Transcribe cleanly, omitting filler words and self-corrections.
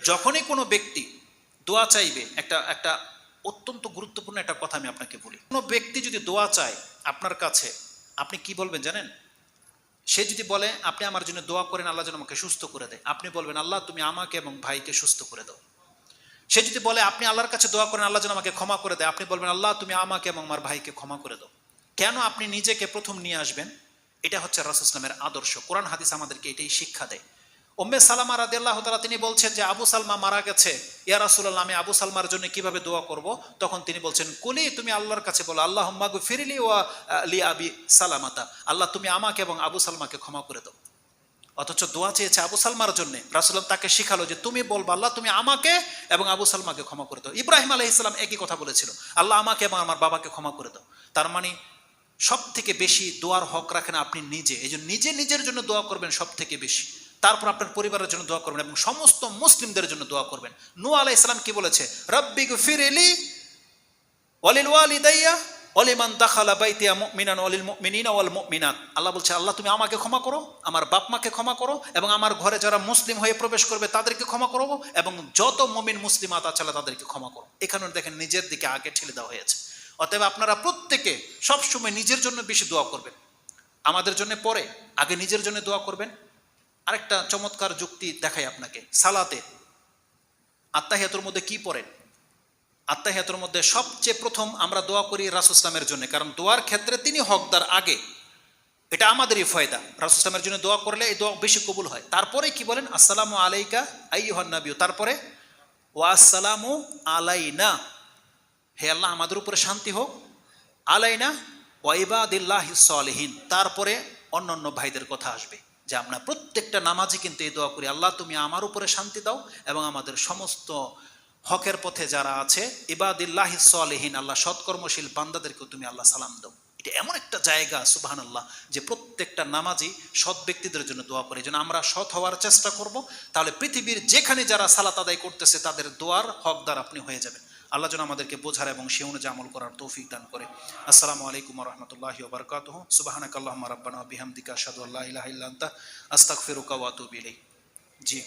যখনই কোনো ব্যক্তি দোয়া চাইবে, একটা একটা অত্যন্ত গুরুত্বপূর্ণ একটা কথা আমি আপনাকে বলি। কোনো ব্যক্তি যদি দোয়া চায় আপনার কাছে, আপনি কি বলবেন জানেন? সে যদি বলে আপনি আমার জন্য দোয়া করেন আল্লাহ যেন আমাকে সুস্থ করে দেয়, আপনি বলবেন আল্লাহ তুমি আমাকে এবং ভাইকে সুস্থ করে দাও। সে যদি বলে আপনি আল্লাহর কাছে দোয়া করেন আল্লাহ যেন আমাকে ক্ষমা করে দেয়, আপনি বলবেন আল্লাহ তুমি আমাকে এবং আমার ভাইকে ক্ষমা করে দাও। কেন আপনি নিজেকে প্রথম নিয়ে আসবেন? এটা হচ্ছে রাসূল ইসলামের আদর্শ। কোরআন হাদিস আমাদেরকে এটাই শিক্ষা দেয়। উম্মে সালামা রাদিয়াল্লাহু তাআলা তিনি বলছেন যে আবু সালমা মারা গেছে, ইয়া রাসূলুল্লাহ আমি আবু সালমার জন্য কিভাবে দোয়া করব? তখন তিনি বলছেন কুলি তুমি আল্লাহর কাছে বলো আল্লাহুম্মা গফিরলি ওয়া লি আবি সালামাতা, আল্লাহ তুমি আমাকে এবং আবু সালমাকে ক্ষমা করে দাও। অথচ দোয়া চেয়েছে আবু সালমার জন্য, রাসূলুল্লাহ তাকে শিখালো যে তুমি বলবা আল্লাহ তুমি আমাকে এবং আবু সালমাকে ক্ষমা করে দাও। ইব্রাহিম আলাইহিস সালাম একই কথা বলেছিল, আল্লাহ আমাকে এবং আমার বাবাকে ক্ষমা করে দাও। তার মানে সব থেকে বেশি দোয়ার হক রাখেন আপনি নিজে, এই জন্য নিজে নিজের জন্য দোয়া করবেন সব থেকে বেশি, তারপর আপনার পরিবারের জন্য দোয়া করবেন এবং সমস্ত মুসলিমদের জন্য দোয়া করবেন। নূহ আলাইহিস সালাম কি বলেছে? রব্বি গফিরলি ওয়ালিল ওয়ালিদাইয়া ওয়ালিমান দাখালা বাইতিয়া মুমিনান ওয়ালিল মুমিনিনা ওয়াল মুমিনাত। আল্লাহ বলছে আল্লাহ তুমি আমাকে ক্ষমা করো, আমার বাপ মাকে ক্ষমা করো এবং আমার ঘরে যারা মুসলিম হয়ে প্রবেশ করবে তাদেরকে ক্ষমা করো এবং যত মুমিন মুসলিমাত আছে তাদেরকে ক্ষমা করো। এখানে দেখেন নিজের দিকে আগে ঠেলে দেওয়া হয়েছে। অতএব আপনারা প্রত্যেকে সবসময় নিজের জন্য বেশি দোয়া করবেন, আমাদের জন্য পরে, আগে নিজের জন্য দোয়া করবেন। আরেকটা চমৎকার যুক্তি দেখাই আপনাকে। সালাতে আত্তাহিয়াতুর মধ্যে কি পড়েন? আত্তাহিয়াতুর মধ্যে সবচেয়ে প্রথম আমরা দোয়া করি রাসূল ইসলামের জন্য, কারণ দোয়ার ক্ষেত্রে তিনি হকদার আগে, এটা আমাদেরই ফয়দা। রাসূল ইসলামের জন্য দোয়া করলে এই দোয়া বেশি কবুল হয়। তারপরে কি বলেন? আসসালামু আলাইকা আইয়ুহান নাবিয়্যু, তারপরে ওয়া আসসালামু আলাইনা, হে আল্লাহ আমাদের উপরে শান্তি হোক, আলাইনা ওয়া ইবাদিল্লাহিস সালিহিন, তারপরে অন্যান্য ভাইদের কথা আসবে। যে আমরা প্রত্যেকটা নামাজি কিন্তু এই দোয়া করি আল্লাহ তুমি আমার উপরে শান্তি দাও এবং আমাদের সমস্ত হকের পথে যারা আছে ইবাদিল্লাহিস সালিহিন, আল্লাহ সৎকর্মশীল বান্দাদেরকেও তুমি আল্লাহ সালাম দাও। এটা এমন একটা জায়গা সুবহানাল্লাহ যে প্রত্যেকটা নামাজি সৎ ব্যক্তিদের জন্য দোয়া করে। যেন আমরা সৎ হওয়ার চেষ্টা করব, তাহলে পৃথিবীর যেখানে যারা সালাত আদায় করতেছে তাদের দোয়ার হকদার আপনি হয়ে যাবেন। আল্লাহ যেন আমাদেরকে বোঝার এবং সে অনুযায়ী আমল করার তৌফিক দান করে। আসসালামু আলাইকুম ওয়া রাহমাতুল্লাহি ওয়া বারাকাতুহু। সুবহানাকাল্লাহুম্মা রাব্বানা ওয়া বিহামদিকা আশহাদু আল্লা ইলাহা ইল্লা আনতা আস্তাগফিরুকা ওয়া আতুবু ইলাইক। জি।